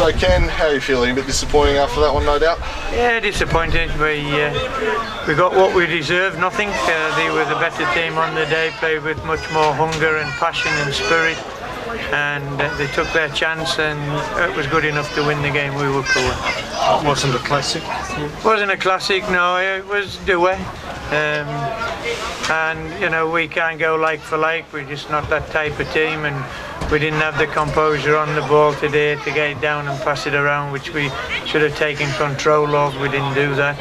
So Ken, how are you feeling? A bit disappointing after that one, no doubt? Yeah, disappointed. We got what we deserved, nothing. They were the better team on the day, played with much more hunger and passion and spirit, and they took their chance, and it was good enough to win the game. We were poor. It wasn't a classic? Wasn't a classic, no, it was due. And you know, we can't go like for like, we're just not that type of team, and we didn't have the composure on the ball today to get it down and pass it around, which we should have taken control of. We didn't do that.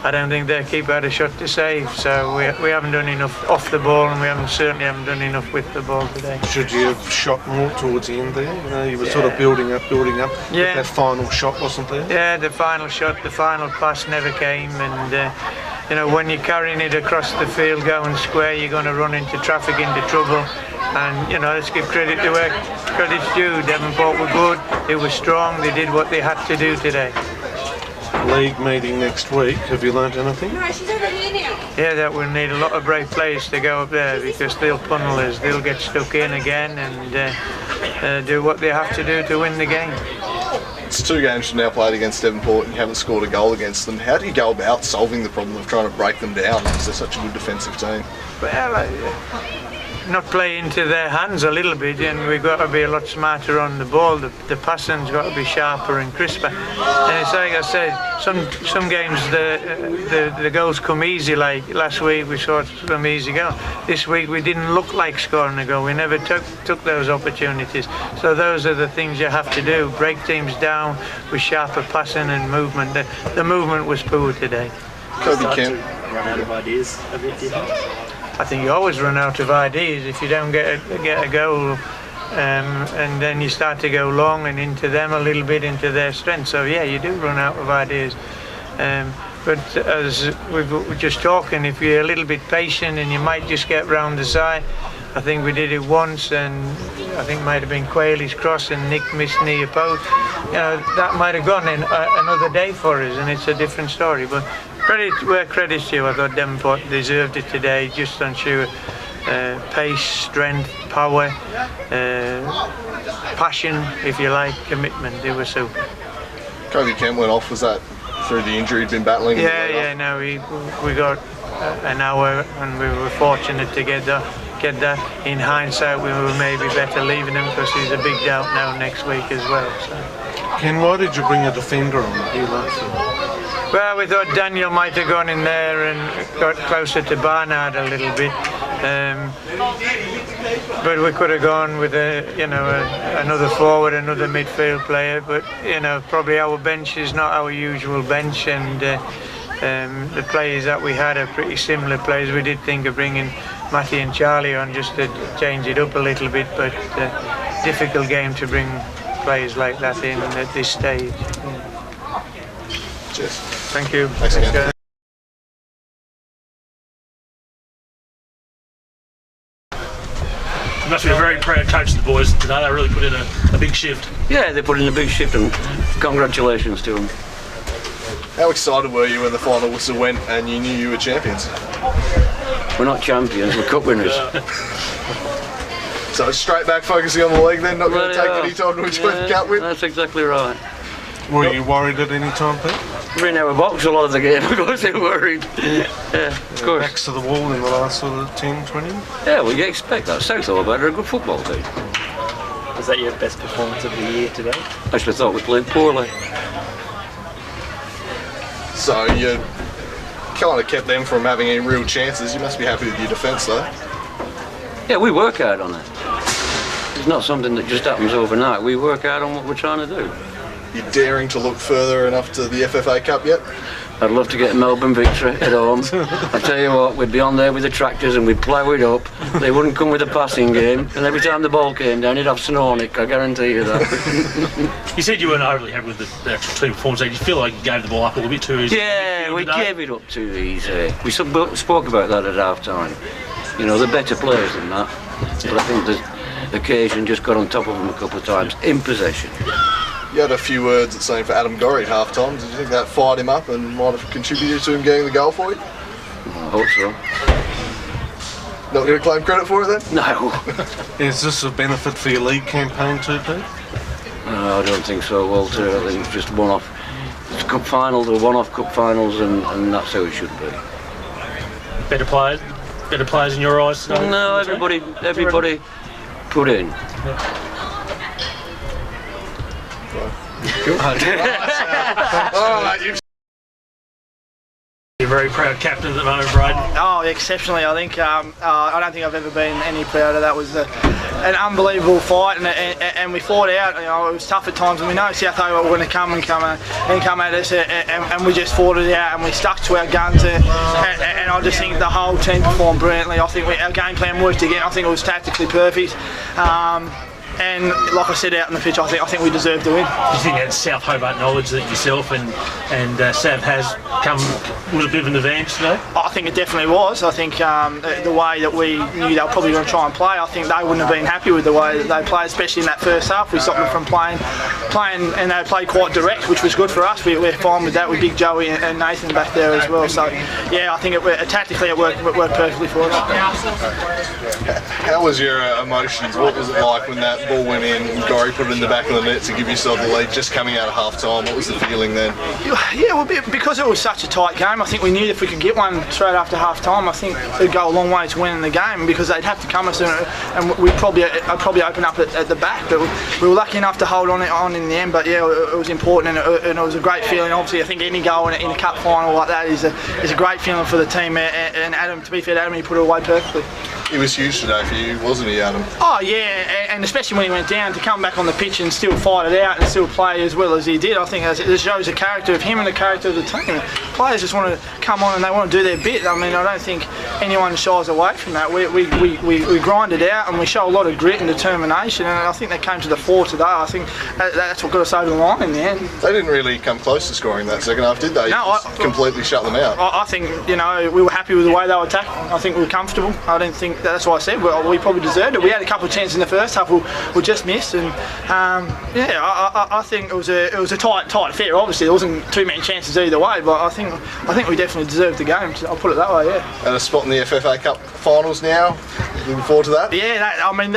I don't think their keeper had a shot to save, so we haven't done enough off the ball, and we certainly haven't done enough with the ball today. Should you have shot more towards the end there? You know, you were sort of building up, yeah. But that final shot wasn't there? Yeah, the final shot, the final pass never came, and you know, when you're carrying it across the field going square, you're going to run into traffic, into trouble. And you know, let's give credit to where credit's due. Devonport were good, they were strong, they did what they had to do today. League meeting next week, have you learnt anything? No, she's over here now. Yeah, that will need a lot of brave players to go up there, because they'll pummel us, they'll get stuck in again and do what they have to do to win the game. It's 2 games you've now played against Devonport and you haven't scored a goal against them. How do you go about solving the problem of trying to break them down, because they're such a good defensive team? Well, not play into their hands a little bit, and we've got to be a lot smarter on the ball. The passing's got to be sharper and crisper. And it's like I said, some games the goals come easy. Like last week we saw some easy goal. This week we didn't look like scoring a goal. We never took those opportunities. So those are the things you have to do. Break teams down with sharper passing and movement. The movement was poor today. Kobe Kemp. Run out of ideas a bit, do you think? I think you always run out of ideas if you don't get a goal, and then you start to go long and into them a little bit, into their strength. So yeah, you do run out of ideas. But as we were just talking, if you're a little bit patient and you might just get round the side. I think we did it once, and I think it might have been Quayle's cross and Nick missed near post. You know, that might have gone in another day for us, and it's a different story. But credit where credit's due. I thought Devonport deserved it today, just on sheer pace, strength, power, passion, if you like, commitment. They were super. Kobe Kemp went off. Was that through the injury he'd been battling? Yeah. No, we got an hour, and we were fortunate to get that. In hindsight, we were maybe better leaving him, because he's a big doubt now next week as well. So. Ken, why did you bring a defender on? Well, we thought Daniel might have gone in there and got closer to Barnard a little bit, but we could have gone with another forward, another midfield player. But you know, probably our bench is not our usual bench, and the players that we had are pretty similar players. We did think of bringing Matty and Charlie on just to change it up a little bit, but difficult game to bring players like that in at this stage. Cheers. Thank you. Thanks again. You must be a very proud coach of the boys today. They really put in a big shift. Yeah, they put in a big shift, and congratulations to them. How excited were you when the final whistle went and you knew you were champions? We're not champions, we're cup winners. So straight back focusing on the league then, not going to take any time to enjoy the cup win? That's exactly right. Were you worried at any time, Pete? We're in our box a lot of the game, of course they're worried. Yeah, of course. Backs to the wall in the last sort of 10, 20? Yeah, well, you expect that. Southall are a good football team. Was that your best performance of the year today? I actually thought we played poorly. So you kind of kept them from having any real chances. You must be happy with your defence though. Yeah, we work hard on it. It's not something that just happens overnight. We work hard on what we're trying to do. You daring to look further enough to the FFA Cup yet? I'd love to get a Melbourne victory at home. I tell you what, we'd be on there with the tractors and we'd plough it up. They wouldn't come with a passing game, and every time the ball came down, it'd have snow on it, I guarantee you that. You said you weren't overly happy with the actual team performance. Did you feel like you gave the ball up a little bit too easy? Yeah, we gave it up too easy. We spoke about that at half time. You know, they're better players than that. But I think the occasion just got on top of them a couple of times in possession. You had a few words at saying for Adam Gorry at half time. Did you think that fired him up and might have contributed to him getting the goal for you? I hope so. Not going to claim credit for it then? No. Is this a benefit for your league campaign too, Pete? No, I don't think so, Walter. I think it's just one-off. It's cup finals or one-off cup finals, and that's how it should be. Better players in your eyes today? No, everybody put in. You're a very proud captain at the moment, Brayden. Oh, exceptionally. I think I don't think I've ever been any prouder. That was an unbelievable fight, and we fought out. You know, it was tough at times, and we know South Hobart were going to come at us, and we just fought it out, and we stuck to our guns. And I just think the whole team performed brilliantly. I think our game plan worked again. I think it was tactically perfect. And like I said out on the pitch, I think we deserve to win. Do you think that South Hobart knowledge that yourself and Sav has was a bit of an advantage today? I think it definitely was. I think the way that we knew they were probably going to try and play, I think they wouldn't have been happy with the way that they played, especially in that first half. We stopped them from playing, and they played quite direct, which was good for us. We're fine with that with Big Joey and Nathan back there as well. So yeah, I think tactically it worked perfectly for us. How was your emotions? What was it like when that ball went in and Gorry put it in the back of the net to give yourself the lead just coming out of half time? What was the feeling then? Yeah, well, because it was such a tight game, I think we knew if we could get one straight after half time, I think it'd go a long way to winning the game, because they'd have to come us and I'd probably open up at the back, but we were lucky enough to hold on in the end. But yeah, it was important, and it was a great feeling. Obviously, I think any goal in a cup final like that is a great feeling for the team, and Adam, to be fair to Adam, he put it away perfectly. It was huge today for you, wasn't he, Adam? Oh yeah, and especially when he went down, to come back on the pitch and still fight it out and still play as well as he did. I think it shows the character of him and the character of the team. Players just want to come on and they want to do their bit. I mean, I don't think anyone shies away from that. We grind it out, and we show a lot of grit and determination, and I think they came to the fore today. I think that's what got us over the line in the end. They didn't really come close to scoring that second half, did they? No, completely shut them out. I think, you know, we were happy with the way they were attacking. I think we were comfortable. I didn't think that's what I said. We probably deserved it. We had a couple of chances in the first half we just missed, and yeah, I think it was a tight affair. Obviously, there wasn't too many chances either way, but I think we definitely deserved the game. I'll put it that way. Yeah. And a spot in the FFA Cup finals now. Looking forward to that. Yeah,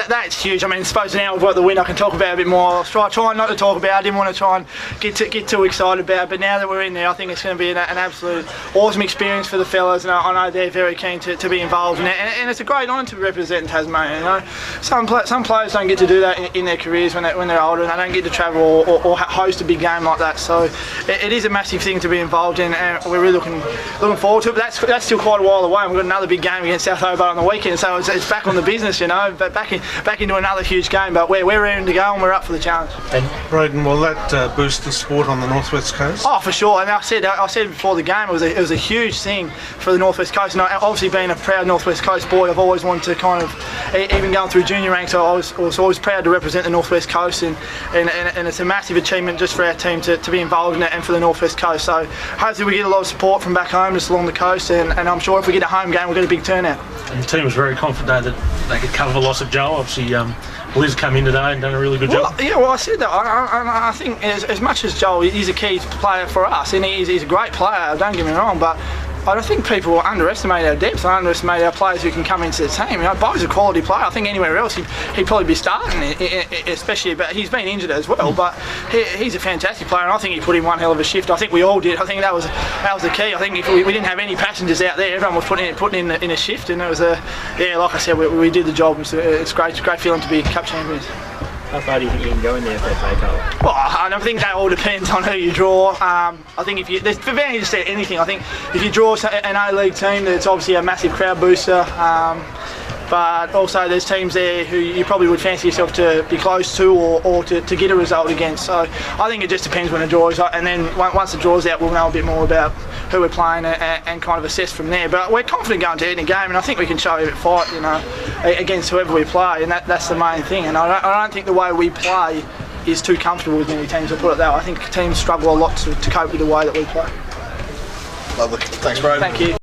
that's huge. I mean, I suppose now we've got the win, I can talk about it a bit more. I was trying not to talk about it. I didn't want to try and get too excited about it, but now that we're in there, I think it's going to be an absolute awesome experience for the fellas, and I know they're very keen to be involved in it, and it's a great honour to represent Tasmania. You know, some players don't get to do that in their careers when they're older, and they don't get to travel or host a big game like that. So it is a massive thing to be involved in, and we're really looking forward to it. But that's still quite a while away, and we've got another big game against South Hobart on the weekend, so it's back on the business, you know, but back into another huge game. But we're ready to go, and we're up for the challenge. And Brayden, will that boost the sport on the Northwest Coast? Oh, for sure. And I said before the game, it was a huge thing for the Northwest Coast. And obviously, being a proud Northwest Coast boy, I've always wanted to kind of, even going through junior ranks, I was always proud to represent the Northwest Coast, and it's a massive achievement just for our team to be involved in it, and for the Northwest Coast. So hopefully we get a lot of support from back home, just along the coast, and I'm sure if we get a home game, we'll get a big turnout. And the team was very confident that they could cover the loss of Joe. Obviously, Liz come in today and done a really good job. Well, I said that. I think as much as Joe is a key player for us, and he's a great player, don't get me wrong, but I don't think people underestimate our depth. I underestimate our players who can come into the team. You know, Bo's a quality player. I think anywhere else he'd probably be starting, especially. But he's been injured as well. But he's a fantastic player, and I think he put in one hell of a shift. I think we all did. I think that was the key. I think if we didn't have any passengers out there, everyone was putting in a shift, and it was like I said, we did the job. It's great feeling to be cup champions. How far do you think you can go in the FFA Cup? Well, I think that all depends on who you draw. I think there's advantages to anything. I think if you draw an A-League team, it's obviously a massive crowd booster. But also there's teams there who you probably would fancy yourself to be close to, or to get a result against. So I think it just depends when the draw is, and then once the draw's out, we'll know a bit more about who we're playing and kind of assess from there. But we're confident going to any game, and I think we can show a bit of fight, you know, against whoever we play, and that's the main thing. And I don't think the way we play is too comfortable with many teams, I'll put it that way. I think teams struggle a lot to cope with the way that we play. Lovely. Thanks, Brayden. Thank you.